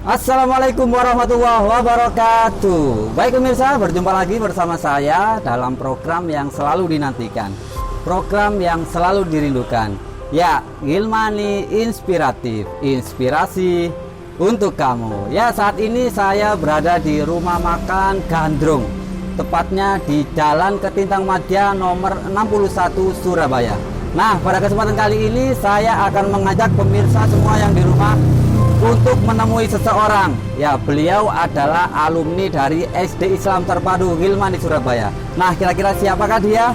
Assalamualaikum warahmatullahi wabarakatuh. Baik pemirsa, berjumpa lagi bersama saya dalam program yang selalu dinantikan, program yang selalu dirindukan. Ya, Gilmani Inspiratif, inspirasi untuk kamu. Ya, saat ini saya berada di rumah makan Gandrung, tepatnya di Jalan Ketintang Madya nomor 61 Surabaya. Nah, pada kesempatan kali ini saya akan mengajak pemirsa semua yang di rumah untuk menemui seseorang. Ya, beliau adalah alumni dari SD Islam Terpadu Gilmani Surabaya. Nah, kira-kira siapakah dia?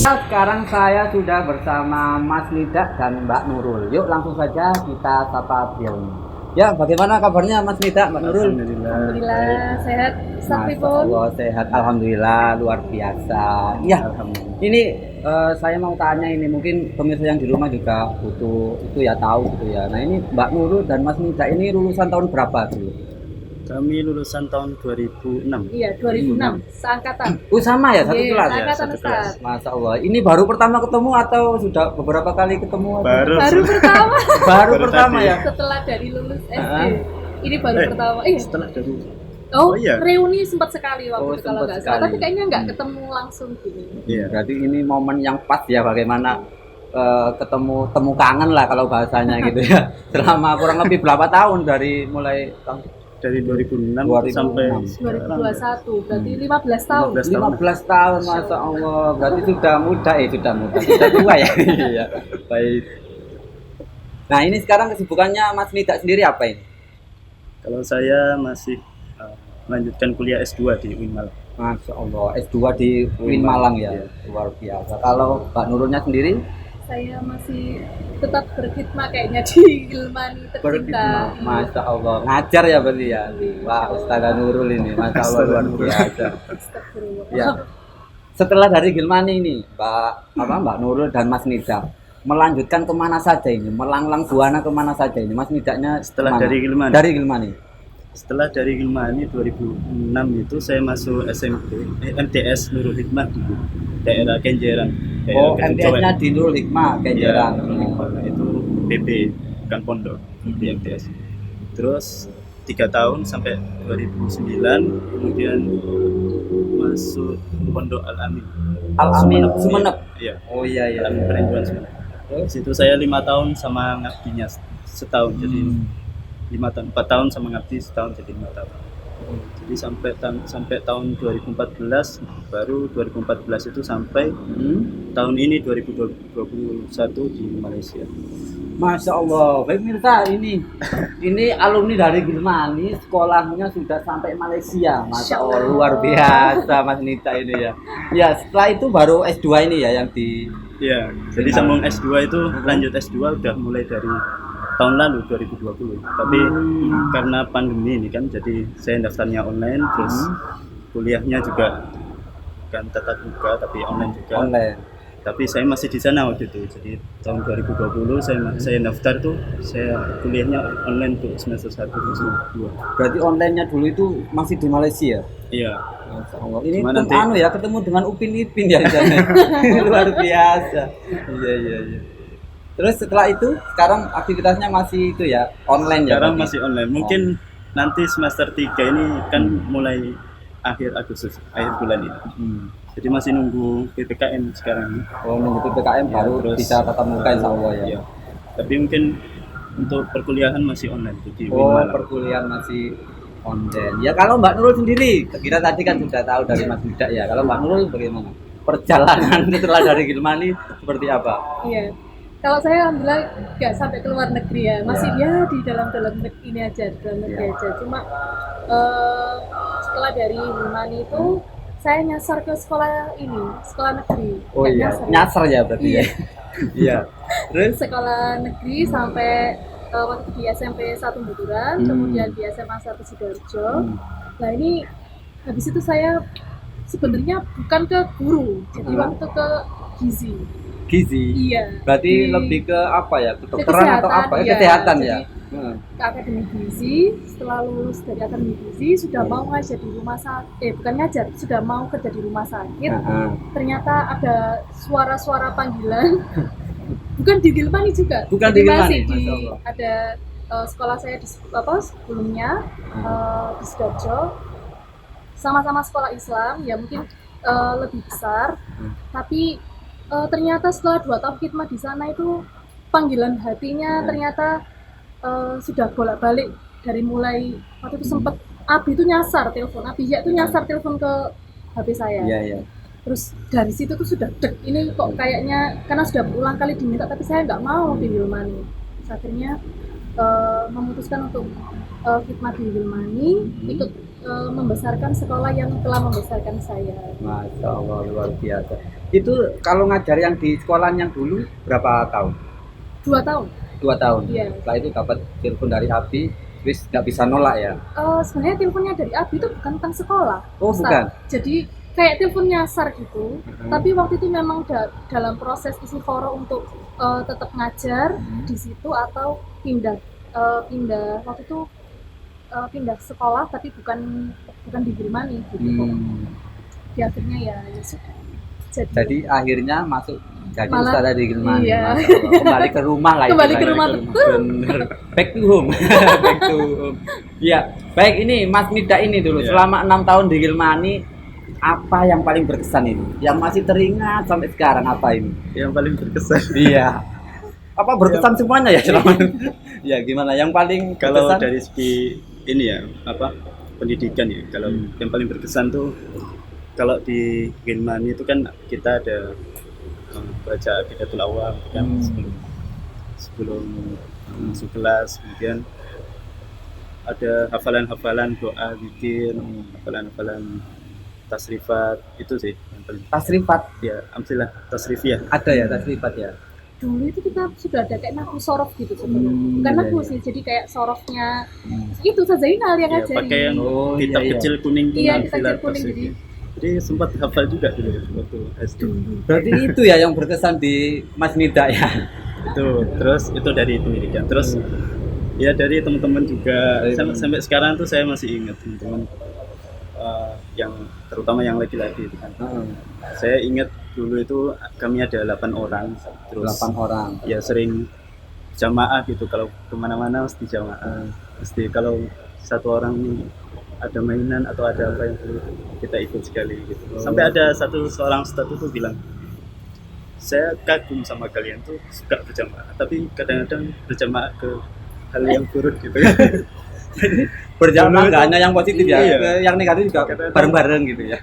Sekarang saya sudah bersama Mas Nida dan Mbak Nurul. Yuk langsung saja kita sapa beliau. Ya, bagaimana kabarnya Mas Nida, Mbak Nurul? Alhamdulillah sehat. Masya Allah, sehat. Alhamdulillah, luar biasa. Ya, ini saya mau tanya ini, mungkin pemirsa yang di rumah juga butuh itu ya, tahu gitu ya. Nah, ini Mbak Nurul dan Mas Nida ini lulusan tahun berapa dulu? Kami lulusan tahun 2006. Iya, 2006, seangkatan. Oh, sama ya, satu Iya, kelas ya? seangkatan satu kelas. Ustaz. Masya Allah. Ini baru pertama ketemu atau sudah beberapa kali ketemu? Baru Baru pertama Baru Baru pertama tadi. ya? setelah dari lulus SD. Ah. Ini baru pertama. setelah dari Oh, Oh, iya. reuni sempat sekali waktu Oh, itu kalau sempat nggak salah. sekali. Tapi kayaknya nggak ketemu langsung gini. Iya. Berarti ini momen yang pas ya, bagaimana ketemu temu kangen lah kalau bahasanya gitu ya. Selama kurang lebih berapa tahun dari mulai tahun Dari 2006 2006. sampai 2021, berarti 15 tahun. 15 tahun. 15 tahun, Masya Allah. Berarti sudah muda sudah tua ya. Iya. Baik. Nah, ini sekarang kesibukannya Mas Nida sendiri apa ini? Kalau saya masih melanjutkan kuliah S2 di UIN Malang. Masya Allah, S2 di UIN Malang ya. Iya. Luar biasa. Kalau Mbak Nurulnya sendiri? Saya masih tetap berkhidmat kayaknya di Gilmani tercinta. Berkhidmat. Masya Allah, ngajar ya berarti ya. Wah, Ustazah Nurul ini, Masya Allah, luar biasa. Astagfirullah. Ya. Setelah dari Gilmani ini, Mbak Nurul dan Mas Nida melanjutkan kemana saja ini? Melanglang buana kemana saja ini? Mas Nidanya Setelah kemana? dari Gilmani? Dari Gilmani. Setelah dari Gilmani 2006 itu saya masuk SMP MTS Nurul Hikmah di daerah Kenjeran. Oh, daerah MTS-nya di Nurul Hikmah, Kenjeran. Itu PP Kan Pondok di MTS. Terus 3 tahun sampai 2009, kemudian masuk Pondok Al-Amin. Al-Amin Sumeneb. Iya. Oh iya iya. Al-Amin Perinduan Sumeneb. Di situ saya 5 tahun sama ngabdinya setahun, jadi 5 tahun, 4 tahun sama ngabdi setahun, jadi 5 tahun. Jadi sampai tahun 2014, baru 2014 itu sampai tahun ini 2021 di Malaysia. Masya Allah, baik Mirsa, ini alumni dari Gilmani, sekolahnya sudah sampai Malaysia. Masya Allah, luar biasa Mas Nita ini ya. Ya, setelah itu baru S2 ini ya yang di. Iya, jadi sambung S2 itu, lanjut S2 udah mulai dari tahun lalu 2020. Tapi karena pandemi ini kan, jadi saya daftarnya online, terus kuliahnya juga kan tetap buka tapi online juga. Online. Tapi saya masih di sana waktu itu. Jadi tahun 2020 saya daftar tuh, saya kuliahnya online tuh semester 1 semester 2. Berarti online-nya dulu itu masih di Malaysia. Iya. Masya Allah. Ini Cuma tuh nanti- ketemu dengan Upin Ipin ya di sana. Luar biasa. Iya. Terus setelah itu sekarang aktivitasnya masih itu ya, online ya. Sekarang berarti? masih online. Mungkin nanti semester 3 ini kan mulai akhir Agustus, akhir bulan ini. Jadi masih nunggu PPKM sekarang. Oh, nunggu PPKM Ya, baru terus bisa tatap muka insya Allah ya. Iya. Tapi mungkin untuk perkuliahan masih online tuh di UIN Oh, Malang. perkuliahan masih online. Ya kalau Mbak Nurul sendiri, kita tadi kan sudah tahu dari Mas Nida ya. Kalau Mbak Nurul bagaimana? Perjalanan setelah dari Gilmani seperti apa? Iya. Kalau saya alhamdulillah nggak sampai ke luar negeri ya, masih ya di dalam ini aja, dalam negeri Ya. aja. Cuma setelah dari Gilmani itu saya nyasar ke sekolah negeri. Oh Nggak iya, nyasar. nyasar ya berarti ya. Iya. Terus Sekolah negeri sampai waktu di SMP 1 Buturan, kemudian di SMA 1 Sidoarjo. Nah ini habis itu saya sebenarnya bukan ke guru, jadi waktu ke gizi. Gizi. Iya. Berarti Di- lebih ke apa ya? Kedokteran kesehatan, atau apa? iya. Kesehatan ya. Jadi, ke akademi gizi. Setelah lulus dari akademi gizi sudah mau ngajar di rumah sakit, bukan ngajar, sudah mau kerja di rumah sakit. Heeh. Ternyata ada suara-suara panggilan. Bukan di Gilmani juga. Bukan Jadi di Gilmani, masih Masya Allah. ada sekolah saya di sebelumnya di Sidoarjo. Sama-sama sekolah Islam, ya mungkin lebih besar. Tapi ternyata setelah 2 tahun khidmat di sana itu panggilan hatinya ternyata sudah bolak-balik dari mulai waktu itu sempat Abi itu nyasar telepon, Abi ya itu nyasar telepon ke HP saya. Iya, iya. Terus dari situ tuh sudah dek, ini kok kayaknya karena sudah berulang kali diminta tapi saya nggak mau di Gilmani. Terus akhirnya memutuskan untuk khidmat di Gilmani, ikut membesarkan sekolah yang telah membesarkan saya. Masya Allah, luar biasa. Itu kalau ngajar yang di sekolah yang dulu berapa tahun? 2 tahun. 2 tahun. Iya. Setelah itu dapat telepon dari Abi, terus nggak bisa nolak ya? Sebenarnya teleponnya dari Abi itu bukan tentang sekolah. Oh, Ustaz. bukan. Jadi kayak telepon nyasar gitu. Tapi waktu itu memang dalam proses istikharah untuk tetap ngajar di situ atau pindah waktu itu pindah sekolah tapi bukan di Gilmani gitu. Di akhirnya ya sudah. Jadi akhirnya masuk jadi Malah- ustazah di Gilmani. iya. Masya Allah. Kembali ke rumah lah. Kembali ke istilahnya. rumah, betul. Bener. Back to home. Back to home. Iya. Baik, ini Mas Mida ini dulu. Iya. Selama 6 tahun di Gilmani, apa yang paling berkesan ini? Yang masih teringat sampai sekarang apa ini? Yang paling berkesan. Iya. Apa berkesan semuanya ya selama ya gimana? Yang paling Kalau berkesan? dari segi ini ya, apa pendidikan ya. Kalau yang paling berkesan tuh kalau di Gilmani itu kan kita ada baca Aqidatul Awam kan sebelum masuk kelas, kemudian ada hafalan-hafalan doa, zikir, hafalan-hafalan tasrifat, itu sih yang paling Tasrifat ya, amsilah tasrifiyah. ada ya, tasrifat ya. Dulu itu kita sudah ada kayak nahu sorof gitu sebenarnya. Bukan iya, nahu iya. sih, jadi kayak sorofnya itu Zainal yang Ya, ngajarin. pakai yang Oh, kitab iya, iya. kecil kuning tuh, Iya, amsilah kitab kecil kuning, tasrifiyah. Jadi sempat hafal juga dulu waktu SD. Berarti itu ya yang berkesan di Mas Nida ya. Terus itu dari pendidikan, terus ya dari teman-teman juga sampai sekarang tuh saya masih ingat teman-teman yang terutama yang laki-laki itu kan. Saya ingat dulu itu kami ada 8 orang, terus 8 orang. ya sering jamaah gitu, kalau kemana-mana mesti jamaah, mesti kalau satu orang nih ada mainan atau ada apa yang perlu kita ikut sekali gitu. Sampai ada seorang ustadz itu bilang, saya kagum sama kalian tuh suka berjamaah, tapi kadang-kadang berjamaah ke hal yang buruk gitu ya. Berjamaah nggak hanya yang positif ya, Iya. ke yang negatif juga bareng-bareng gitu ya.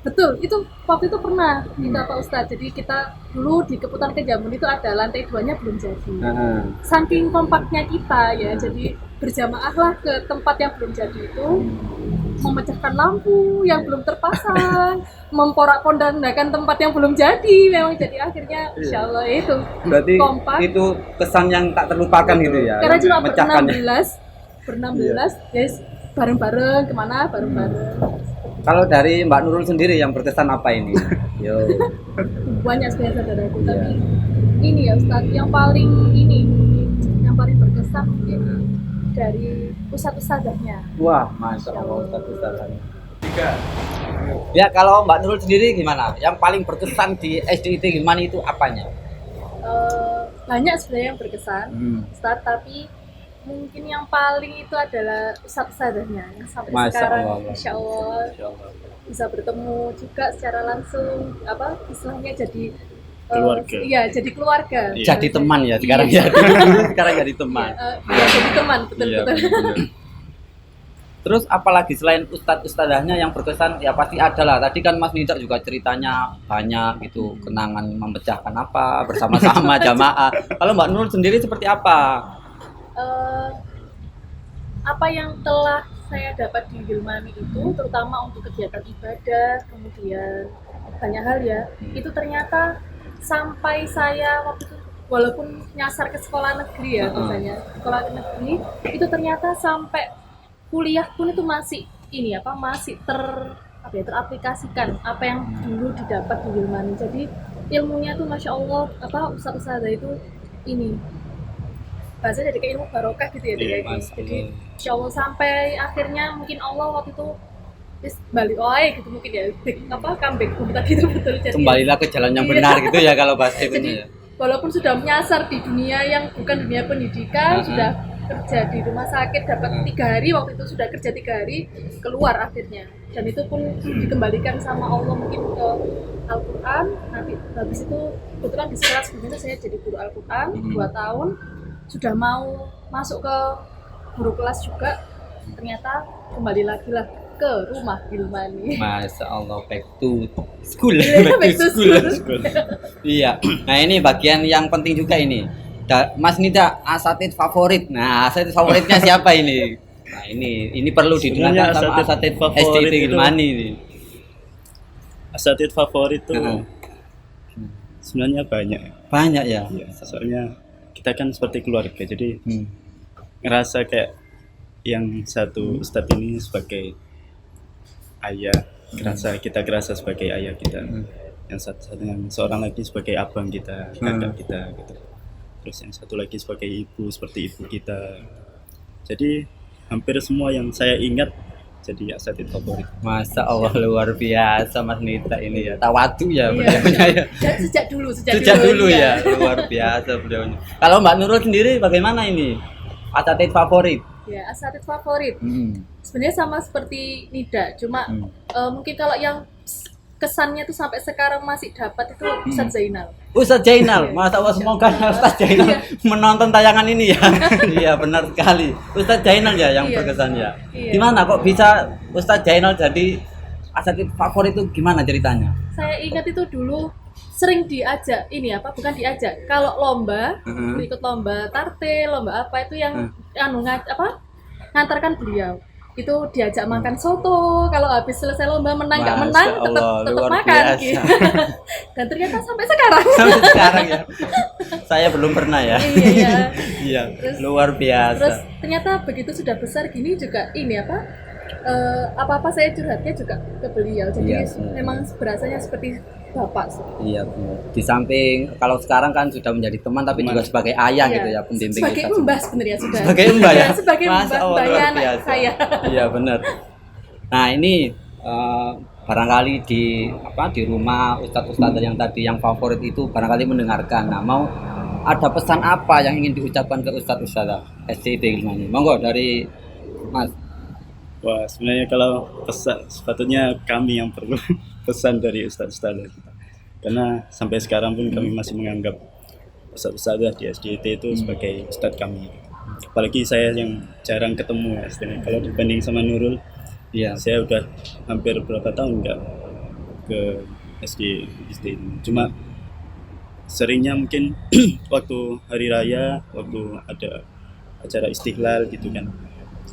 Betul, itu waktu itu pernah kita Pak Ustadz. Jadi kita dulu di Keputan Kejamun itu ada lantai 2-nya belum jadi. Saking kompaknya kita ya, jadi berjamaahlah ke tempat yang belum jadi itu, memecahkan lampu yang belum terpasang, memporak-pondandakan tempat yang belum jadi. Memang jadi akhirnya insya Allah itu Berarti kompak. itu kesan yang tak terlupakan gitu ya. Karena cuma memecahkannya. ber-16 guys, bareng-bareng kemana bareng-bareng. Kalau dari Mbak Nurul sendiri yang berkesan apa ini? Yo. Banyak sebenarnya saudaraku, tapi ini ya Ustadz yang paling berkesan mungkin dari ustadz-ustadzahnya. Wah, Masya Allah, Ustaz-Ustazannya. Ya, kalau Mbak Nurul sendiri gimana? Yang paling berkesan di SDIT Gilmani itu apanya? Banyak sebenarnya yang berkesan Ustadz, tapi mungkin yang paling itu adalah ustadz-ustadzahnya yang sampai Masya sekarang Allah. Insya Allah bisa bertemu juga secara langsung, apa istilahnya jadi Keluarga. Iya, jadi keluarga. Iya. Jadi teman ya sekarang Iya. ya. Sekarang jadi teman. Iya, jadi teman, betul. Terus apalagi selain ustadz-ustadzahnya yang berkesan ya pasti ada lah. Tadi kan Mas Nida juga ceritanya banyak gitu, kenangan memecahkan apa bersama-sama jamaah. Kalau Mbak Nurul sendiri seperti apa? Apa yang telah saya dapat di Gilmani itu, terutama untuk kegiatan ibadah, kemudian banyak hal ya, itu ternyata sampai saya waktu itu walaupun nyasar ke sekolah negeri ya biasanya, sekolah negeri itu ternyata sampai kuliah pun itu masih apa ya, teraplikasikan apa yang dulu didapat di Wilmani. Jadi ilmunya tuh masya Allah, apa ustadz itu ini bahasanya jadi kayak ilmu barokah gitu ya, Iya, jadi insya Allah sampai akhirnya mungkin Allah waktu itu wis balik gitu mungkin ya, comeback boom tadi itu betul. Jadi Kembalilah ke jalan yang benar gitu ya kalau bahasa jadi ibunya ya. walaupun sudah menyasar di dunia yang bukan dunia pendidikan, sudah kerja di rumah sakit dapat 3 hari, waktu itu sudah kerja 3 hari keluar akhirnya, dan itu pun dikembalikan sama Allah mungkin ke Al-Quran. Nanti habis itu kebetulan di sekolah sebelumnya saya jadi guru Al-Quran 2 tahun, sudah mau masuk ke guru kelas juga, ternyata kembali lagi lah ke rumah Wilmani. Masya Allah, back to school. Back to school. Iya. Nah ini bagian yang penting juga ini. Mas Nida, asatid favorit. Nah, asatid favoritnya siapa ini? Nah ini perlu didengarkan sama asatid SDIT Wilmani ini. Asatid favorit tuh sebenarnya banyak. Banyak ya. Iya, soalnya kita kan seperti keluarga, jadi ngerasa kayak yang satu ustadz ini sebagai ayah, kita kerasa sebagai ayah kita, yang seorang lagi sebagai abang kita, kakak kita gitu. Terus yang satu lagi sebagai ibu, seperti ibu kita. Jadi hampir semua yang saya ingat jadi asatid favorit. Masya Allah, luar biasa Mas Nita ini ya, tawadu ya Iya, beliaunya ya. Sejak dulu Ya, luar biasa beliaunya. Kalau Mbak Nurul sendiri bagaimana ini? Asatid favorit? Ya, asatid favorit. Sebenarnya sama seperti Nida, cuma mungkin kalau yang kesannya tuh sampai sekarang masih dapat itu Ustadz Zainal. Ustadz Zainal, Masya Allah, semoga Ustadz Zainal menonton tayangan ini ya. Iya benar sekali, Ustadz Zainal ya yang berkesan ya. Gimana kok bisa Ustadz Zainal jadi asatid favorit itu, gimana ceritanya? Saya ingat itu dulu sering diajak, bukan diajak, kalau lomba, ikut lomba tarte, lomba apa itu yang ngantarkan beliau. Itu diajak makan soto, kalau habis selesai lomba menang nggak menang tetap makan gitu. Dan ternyata sampai sekarang Ya, saya belum pernah ya. Iya, luar biasa. Terus ternyata begitu sudah besar gini juga apa-apa saya curhatnya juga ke beliau, jadi memang berasanya seperti bapak sih. Iya benar. Di samping kalau sekarang kan sudah menjadi teman, tapi juga sebagai ayah gitu ya, pendidik sebagai kita. mbah sebenarnya sudah. Sebagai mbah ya. Sebagai mbahnya anak saya. Iya benar. Nah ini barangkali di rumah ustadz yang tadi yang favorit itu barangkali mendengarkan. Nah mau ada pesan apa yang ingin diucapkan ke ustadz SDIT Wilmani? Monggo dari Mas. Wah, sebenarnya kalau pesan, sepatutnya kami yang perlu pesan dari ustadz-ustadz kita. Karena sampai sekarang pun kami masih menganggap ustadz-ustadz di SDIT itu sebagai ustadz kami. Apalagi saya yang jarang ketemu istilahnya. Kalau dibanding sama Nurul, saya udah hampir berapa tahun nggak ke SDIT. Cuma seringnya mungkin waktu hari raya, waktu ada acara Istiqlal gitu kan,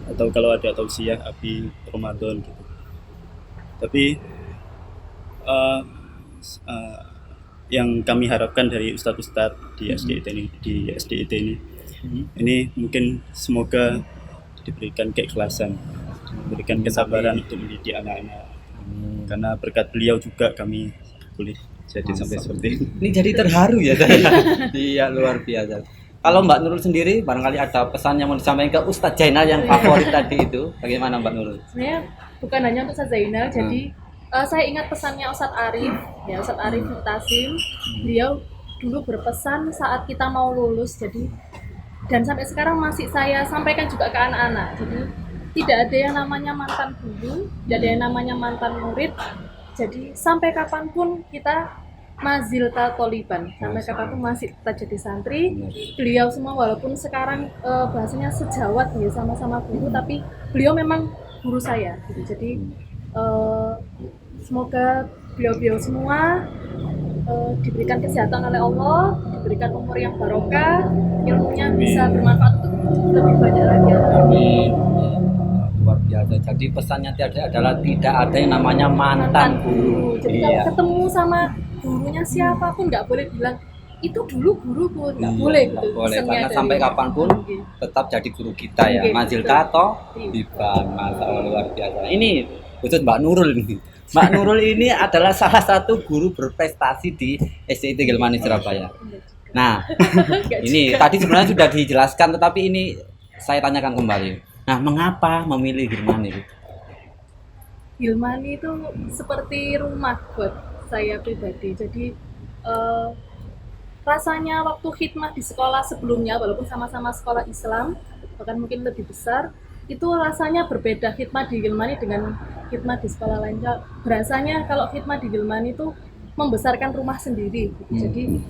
atau kalau ada tausiah api Ramadan gitu. Tapi yang kami harapkan dari ustadz-ustadz di SDIT ini mungkin semoga diberikan keikhlasan, diberikan kesabaran untuk mendidik anak-anak. Karena berkat beliau juga kami boleh jadi sampai seperti ini. Ini jadi terharu ya saya. Iya luar biasa. Kalau Mbak Nurul sendiri, barangkali ada pesan yang mau disampaikan ke Ustadz Zainal yang favorit tadi itu, bagaimana Mbak Nurul? Sebenarnya bukan hanya untuk Ustadz Zainal, jadi saya ingat pesannya Ustadz Arif, Ustadz Arif Mutasim. Beliau dulu berpesan saat kita mau lulus, dan sampai sekarang masih saya sampaikan juga ke anak-anak. Jadi tidak ada yang namanya mantan guru, tidak ada yang namanya mantan murid. Jadi sampai kapanpun kita mazilta toliban, sampai kapanpun masih kita jadi santri. Beliau semua walaupun sekarang bahasanya sejawat ya, sama-sama guru, tapi beliau memang guru saya gitu. Jadi semoga beliau semua diberikan kesehatan oleh Allah, diberikan umur yang barokah, ilmunya bisa bermanfaat untuk lebih banyak lagi. Amin. Luar biasa. Jadi pesannya adalah tidak ada yang namanya mantan guru. Jadi kalau ketemu sama gurunya siapapun nggak boleh bilang itu dulu guruku, nggak boleh gitu. Boleh, karena sampai kapanpun tetap jadi guru kita ya. Mazil tato, biban, masa luar biasa. Ini khusus Mbak Nurul nih. Mbak Nurul ini adalah salah satu guru berprestasi di SDIT Gilmani Surabaya. Nah, ini tadi sebenarnya sudah dijelaskan, tetapi ini saya tanyakan kembali. Nah, mengapa memilih Gilmani? Gilmani itu seperti rumah buat saya pribadi. Jadi rasanya waktu khidmat di sekolah sebelumnya, walaupun sama-sama sekolah Islam, bahkan mungkin lebih besar, itu rasanya berbeda khidmat di Gilmani dengan khidmat di sekolah lain. Berasanya kalau khidmat di Gilmani itu membesarkan rumah sendiri. Jadi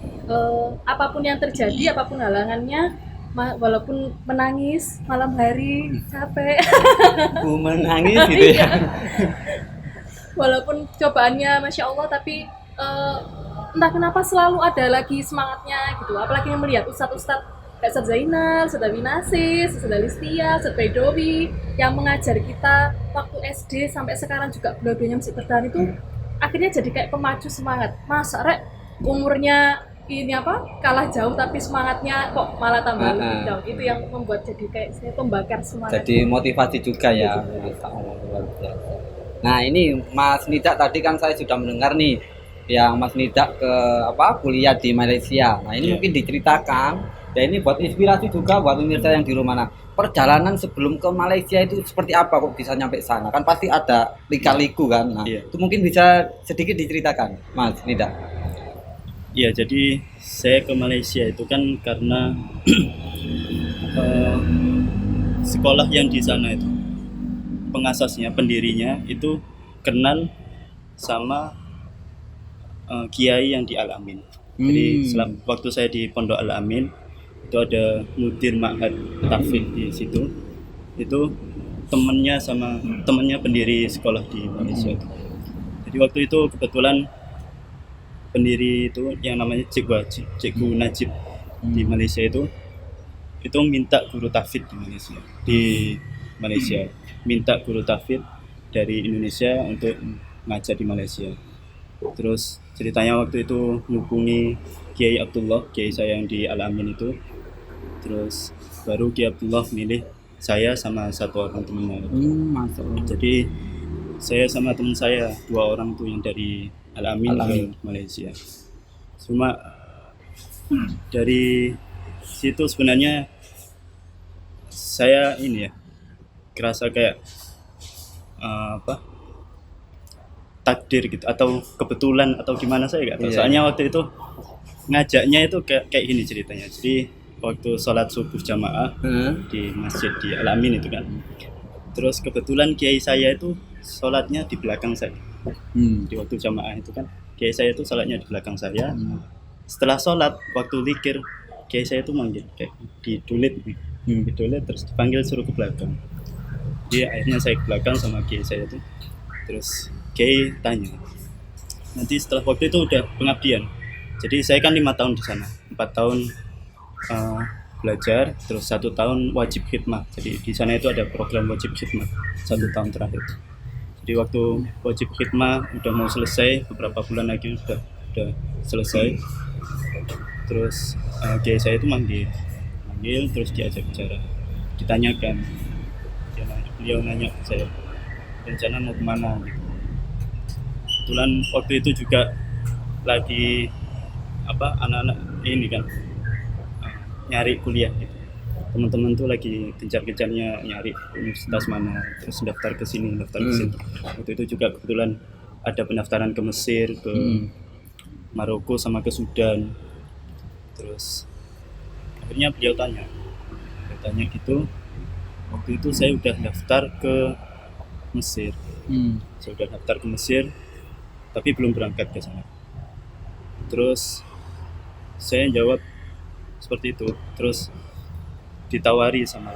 apapun yang terjadi, apapun halangannya, walaupun menangis malam hari capek, Menangis gitu ya. walaupun cobaannya masya Allah, tapi entah kenapa selalu ada lagi semangatnya gitu. Apalagi melihat ustadz-ustadz kayak Ustadz Zainal, Ustadz Winasis, Ustadz Listia, Ustadz Baidowi yang mengajar kita waktu SD sampai sekarang juga dua-duanya masih bertahan, itu akhirnya jadi kayak pemacu semangat. Masa rek umurnya ini kalah jauh tapi semangatnya kok malah tambah lebih jauh. Itu yang membuat jadi kayak saya pembakar semangat. Jadi motivasi juga ya. Nah, ini Mas Nidak tadi kan saya sudah mendengar nih yang Mas Nidak ke kuliah di Malaysia. Nah, ini mungkin diceritakan. Ya, ini buat inspirasi juga buat pemirsa yang di rumah. Nah, perjalanan sebelum ke Malaysia itu seperti apa kok bisa nyampe sana? Kan pasti ada lika-liku kan. Nah, itu mungkin bisa sedikit diceritakan, Mas Nidak. Iya, jadi saya ke Malaysia itu kan karena sekolah yang di sana itu pengasasnya, pendirinya itu kenal sama kiai yang di Al-Amin. Jadi waktu saya di Pondok Al-Amin itu ada mudir ma'had tahfidz di situ. Itu temannya pendiri sekolah di Malaysia itu. Jadi waktu itu kebetulan pendiri itu yang namanya Cikgu Najib di Malaysia itu minta guru tahfidz di Malaysia, minta guru tahfidz dari Indonesia untuk ngajar di Malaysia. Terus ceritanya waktu itu menghubungi Kiai Abdullah, kiai saya yang di Al-Amin itu. Terus baru Kiai Abdullah milih saya sama satu orang temannya. Jadi saya sama teman saya, 2 orang tuh yang dari Al-Amin ke Malaysia. Cuma dari situ sebenarnya saya ini ya kerasa kayak takdir gitu atau kebetulan atau gimana saya nggak tahu. Soalnya waktu itu ngajaknya itu kayak gini ceritanya. Jadi waktu sholat subuh jamaah di masjid di Al-Amin itu kan, terus kebetulan kiai saya itu sholatnya di belakang saya. Di waktu jamaah itu kan kiai saya itu sholatnya di belakang saya. Setelah sholat waktu zikir kiai saya itu manggil kayak didulit terus dipanggil suruh ke belakang. Jadi akhirnya saya ke belakang sama kiai saya itu. Terus kiai tanya, nanti setelah waktu itu udah pengabdian. Jadi saya kan 5 tahun di sana, 4 tahun belajar, terus 1 tahun wajib khidmat. Jadi di sana itu ada program wajib khidmat 1 tahun terakhir. Jadi waktu wajib khidmat udah mau selesai, beberapa bulan lagi udah selesai. Terus kiai saya itu manggil terus diajak bicara, ditanyakan, beliau nanya ke saya rencana mau kemana gitu. Kebetulan waktu itu juga lagi anak-anak ini kan nyari kuliah gitu. Teman-teman tuh lagi gencar-gencarnya nyari universitas mana, terus daftar ke sini, daftar ke situ. Waktu itu juga kebetulan ada pendaftaran ke Mesir, ke Maroko sama ke Sudan. Terus akhirnya beliau tanya gitu. Waktu itu saya udah daftar ke Mesir. Saya udah daftar ke Mesir, tapi belum berangkat ke sana. Terus saya jawab seperti itu. Terus ditawari sama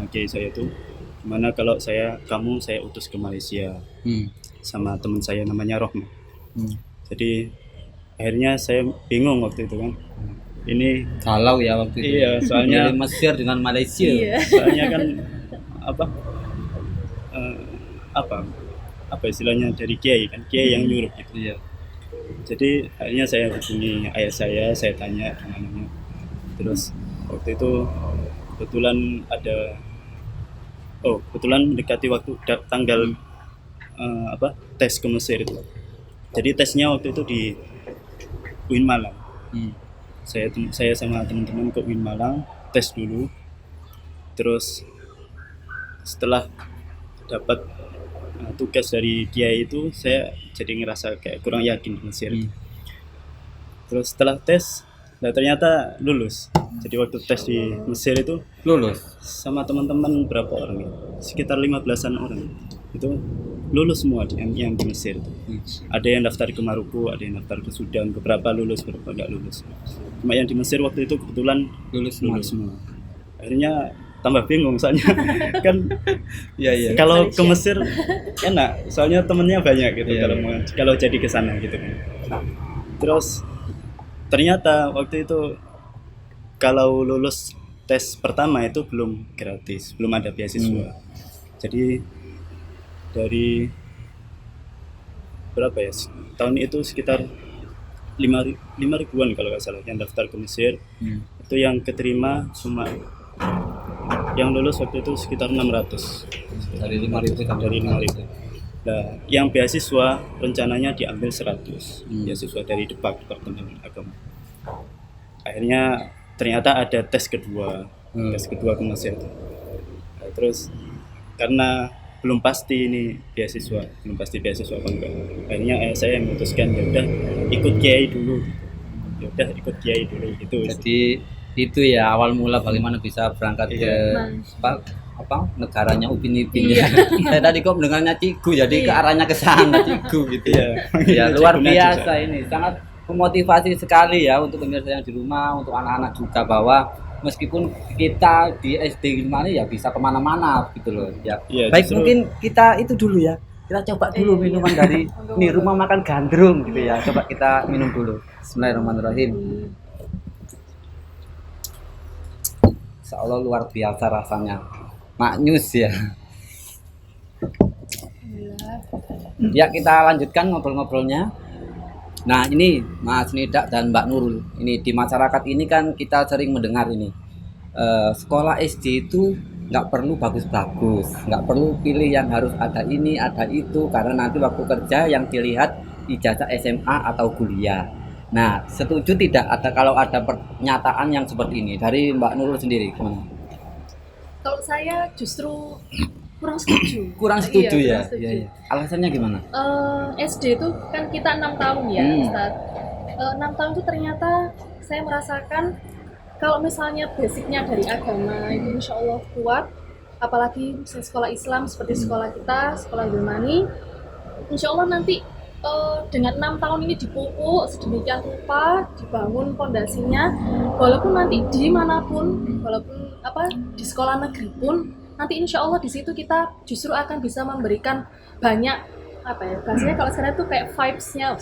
kiai saya itu, gimana kalau kamu saya utus ke Malaysia sama teman saya namanya Rohman. Jadi akhirnya saya bingung waktu itu kan. Ini galau ya waktu itu. Iya, soalnya Mesir dengan Malaysia. Iya. Soalnya kan apa istilahnya dari kiai kan, kiai yang nyuruh gitu. Iya. Jadi akhirnya saya hubungi ayah saya tanya gimana. Terus waktu itu kebetulan mendekati waktu tanggal tes ke Mesir itu. Jadi tesnya waktu itu di UIN Malang. Saya sama teman-teman ke UIN Malang tes dulu. Terus setelah dapat tugas dari dia itu, saya jadi ngerasa kayak kurang yakin di Mesir. Terus setelah tes, nah ternyata lulus. Jadi waktu tes di Mesir itu Lulus. sama teman-teman berapa orang ya? Sekitar 15-an orang. Itu lulus semua yang di Mesir itu. Ada yang daftar ke Maroko, ada yang daftar ke Sudan, beberapa lulus, beberapa enggak lulus. Cuma yang di Mesir waktu itu kebetulan lulus semua. Akhirnya tambah bingung soalnya kan kalau ke Mesir enak soalnya temennya banyak gitu kalau jadi ke sana gitu kan. Terus ternyata waktu itu kalau lulus tes pertama itu belum gratis, belum ada beasiswa. Jadi dari berapa ya, tahun itu sekitar 5.000-an kalau nggak salah yang daftar ke Mesir. Itu yang keterima cuma yang lulus waktu itu sekitar 600 Dari 5.000 sampai dari 5.000. Nah, yang beasiswa rencananya diambil 100 beasiswa dari Departemen Agama. Akhirnya ternyata ada tes kedua ke Mesir. Nah, terus karena belum pasti ini beasiswa, belum pasti beasiswa apa enggak. Akhirnya saya memutuskan ya udah ikut kiai dulu. Gitu. Jadi itu ya awal mula bagaimana bisa berangkat ke apa negaranya Upin Ipin ya. Saya tadi kok mendengarnya Cigu jadi ke arahnya ke sana Cigu gitu ya. Ya luar biasa ini, sangat memotivasi sekali ya untuk pemirsa yang di rumah, untuk anak-anak juga bahwa meskipun kita di SD gimana ya bisa kemana-mana gitu loh ya. Baik justru, mungkin kita itu dulu ya. Kita coba dulu minuman dari nih rumah makan gandrung gitu ya. Coba kita minum dulu. Bismillahirrahmanirrahim. Insya Allah luar biasa rasanya, maknyus ya. Ya kita lanjutkan ngobrol-ngobrolnya. Nah ini Mas Nida dan Mbak Nurul, ini di masyarakat ini kan kita sering mendengar ini sekolah SD itu nggak perlu bagus-bagus, nggak perlu pilih yang harus ada ini ada itu karena nanti waktu kerja yang dilihat ijazah SMA atau kuliah. Nah, setuju tidak kalau ada pernyataan yang seperti ini dari Mbak Nurul sendiri gimana? Kalau saya justru kurang setuju. Kurang setuju ya. Kurang setuju. Iya. Alasannya gimana? SD itu kan kita 6 tahun ya, Ustaz. 6 tahun itu ternyata saya merasakan kalau misalnya basicnya dari agama itu insya Allah kuat, apalagi sekolah Islam seperti sekolah kita, sekolah Ilmani, insya Allah nanti dengan 6 tahun ini dipupuk sedemikian rupa, dibangun pondasinya, walaupun nanti dimanapun, walaupun di sekolah negeri pun, nanti insya Allah di situ kita justru akan bisa memberikan banyak bahasanya kalau sekarang itu kayak vibes-nya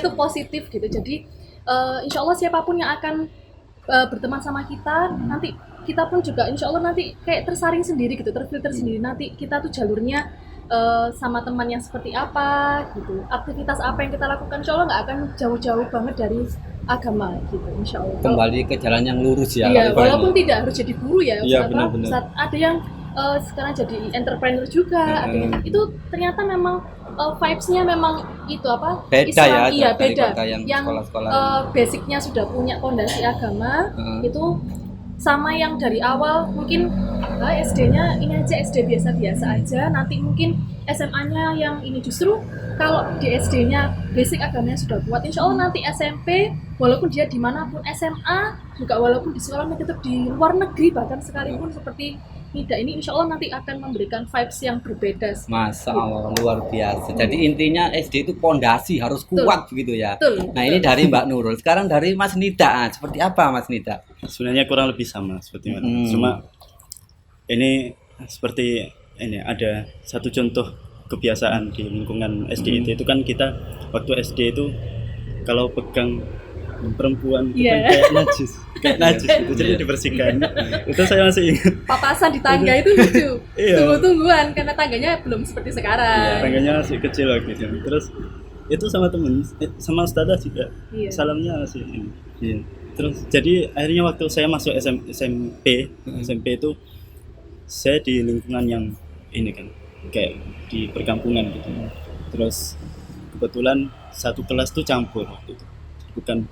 itu positif gitu. Jadi insya Allah siapapun yang akan berteman sama kita, nanti kita pun juga insya Allah nanti kayak tersaring sendiri gitu, terfilter sendiri, nanti kita tuh jalurnya sama teman yang seperti apa gitu, aktivitas apa yang kita lakukan insya Allah nggak akan jauh-jauh banget dari agama gitu insya Allah. Kembali ke jalan yang lurus ya. Iya, walaupun tidak harus jadi guru ya. Iya, benar-benar. Ada yang sekarang jadi entrepreneur juga, ada yang itu ternyata memang vibes-nya memang itu beda Islam, ya, iya beda. Yang sekolah-sekolah basicnya sudah punya pondasi agama itu sama yang dari awal mungkin SD-nya ini aja SD biasa-biasa aja, nanti mungkin SMA-nya yang ini justru kalau di SD-nya basic agamanya sudah kuat, insya Allah nanti SMP walaupun dia dimanapun, SMA juga walaupun di sekolah tetap di luar negeri bahkan sekalipun seperti Nida ini insya Allah nanti akan memberikan vibes yang berbeda. Masya Allah, luar biasa. Jadi intinya SD itu pondasi harus kuat begitu ya. Nah ini dari Mbak Nurul. Sekarang dari Mas Nida, seperti apa Mas Nida? Sebenarnya kurang lebih sama seperti mana. Cuma ini seperti ini ada satu contoh kebiasaan di lingkungan SD itu kan kita waktu SD itu kalau pegang perempuan itu kan kayak najis gitu, jadi dibersihkan. Itu saya masih ingat. Papasan di tangga itu lucu. Tunggu-tungguan karena tangganya belum seperti sekarang. Tangganya masih kecil gitu. Terus itu sama temen, sama ustadzah juga. Salamnya masih ini. Terus jadi akhirnya waktu saya masuk SMP itu saya di lingkungan yang ini kan kayak di perkampungan gitu. Terus kebetulan satu kelas tuh campur gitu. Bukan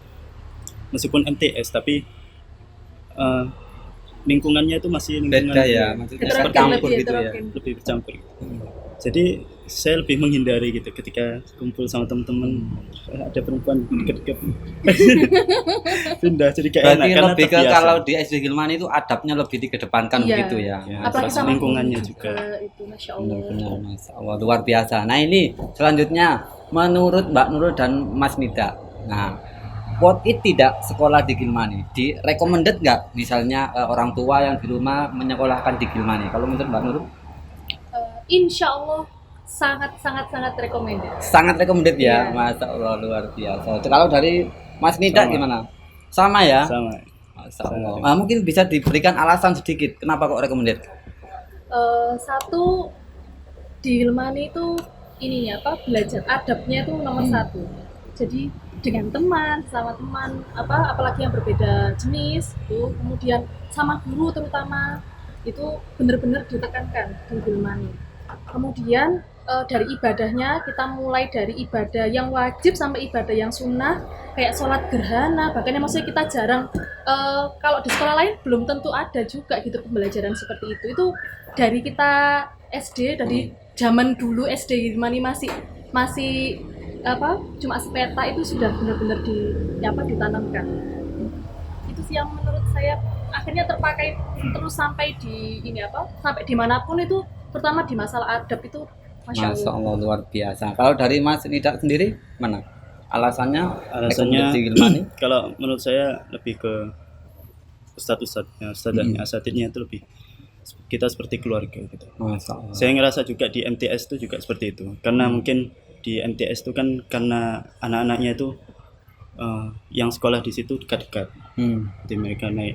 meskipun MTS tapi lingkungannya itu masih lingkungan Beda ya, maksudnya Heterogen, bercampur lebih gitu ya. heterogen. lebih bercampur gitu. Jadi saya lebih menghindari gitu ketika kumpul sama teman-teman ada perempuan deket-deket pindah jadi kayak Berarti enak karena lebih ke terbiasa. kalau di SD Gilmani itu adabnya lebih dikedepankan Iya. begitu ya. Ya, Apalagi terus sama lingkungannya guru juga. itu, masya Allah. Benar-benar Mas Allah luar biasa. Nah ini selanjutnya menurut Mbak Nurul dan Mas Nida. Nah, what it tidak sekolah di Gilmani, di recommended nggak? Misalnya orang tua yang di rumah menyekolahkan di Gilmani. Kalau menurut Mbak Nurul, Insya Allah sangat recommended. sangat recommended ya. Iya. Masya Allah luar biasa. Kalau dari Mas Nida Sama. gimana? Sama ya. Sama. Masya Allah. Nah, mungkin bisa diberikan alasan sedikit kenapa kok recommended? Satu, di Gilmani itu ininya apa, belajar adabnya itu nomor satu. Jadi dengan teman, sama teman apalagi yang berbeda jenis itu, kemudian sama guru terutama itu benar-benar ditekankan di Gilmani. Kemudian dari ibadahnya kita mulai dari ibadah yang wajib sampai ibadah yang sunnah kayak sholat gerhana, bahkan yang maksudnya kita jarang kalau di sekolah lain belum tentu ada juga gitu pembelajaran seperti itu. Itu dari kita SD, dari zaman dulu SD Gilmani masih cuma sepeta itu sudah benar-benar ditanamkan. Itu sih yang menurut saya akhirnya terpakai terus sampai sampai dimanapun itu, pertama di masalah adab itu Masya Masya Allah. Allah luar biasa. Kalau dari Mas Nida sendiri mana? Alasannya Alasannya recommended di Gilmani? kalau menurut saya lebih ke ustadznya, asatidnya itu lebih kita seperti keluarga gitu. Masya Allah. Saya ngerasa juga di MTS itu juga seperti itu. Karena mungkin di MTS itu kan karena anak-anaknya itu yang sekolah di situ dekat-dekat. Jadi mereka naik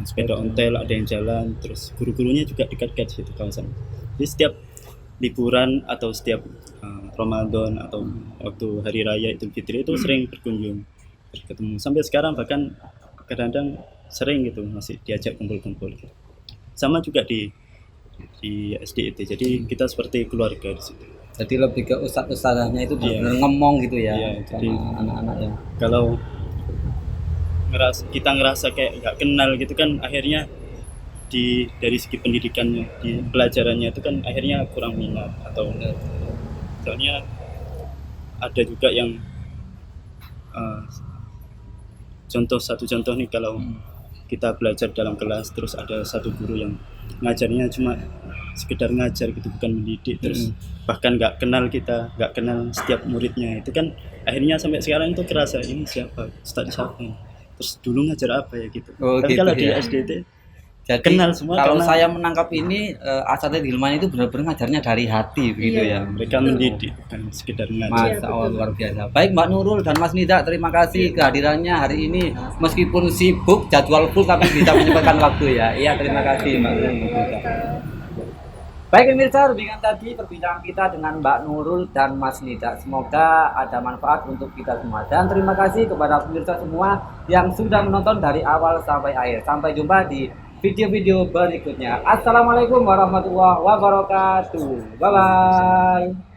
sepeda ontel, ada yang jalan, terus guru-gurunya juga dekat-dekat situ kawasan. Jadi setiap liburan atau setiap Ramadan atau waktu hari raya Idul Fitri itu sering berkunjung, ketemu. Sampai sekarang bahkan kadang-kadang sering gitu masih diajak kumpul-kumpul. Sama juga di SD itu. Jadi kita seperti keluarga di situ. Jadi lebih ke ustadz-ustadznya itu Iya. benar ngomong gitu ya, Iya, sama jadi anak-anak ya. Kalau kita ngerasa kayak nggak kenal gitu kan, akhirnya dari segi pendidikannya, di pelajarannya itu kan akhirnya kurang minat atau soalnya ada juga yang satu contoh nih, kalau kita belajar dalam kelas terus ada satu guru yang ngajarnya cuma sekedar ngajar gitu, bukan mendidik, terus bahkan nggak kenal setiap muridnya, itu kan akhirnya sampai sekarang itu kerasa ini siapa, ustadz siapa, terus dulu ngajar apa ya gitu. Oh, Tapi gitu kalau di ya. SD itu Jadi kenal semua kalau karena saya menangkap ini asatidz Gilmani itu benar-benar ngajarnya dari hati begitu Iya. ya. mereka mendidik bukan sekedar ngajar. Masya Allah luar biasa. Baik Mbak Nurul dan Mas Nida, terima kasih kehadirannya hari ini. Meskipun sibuk jadwal full tapi bisa menyempatkan waktu ya. Iya terima kasih Mbak Nurul. Mas Nida. Baik pemirsa, rubingan tadi perbincangan kita dengan Mbak Nurul dan Mas Nida. Semoga ada manfaat untuk kita semua. Dan terima kasih kepada pemirsa semua yang sudah menonton dari awal sampai akhir. Sampai jumpa di video-video berikutnya. Assalamualaikum warahmatullahi wabarakatuh. Bye-bye.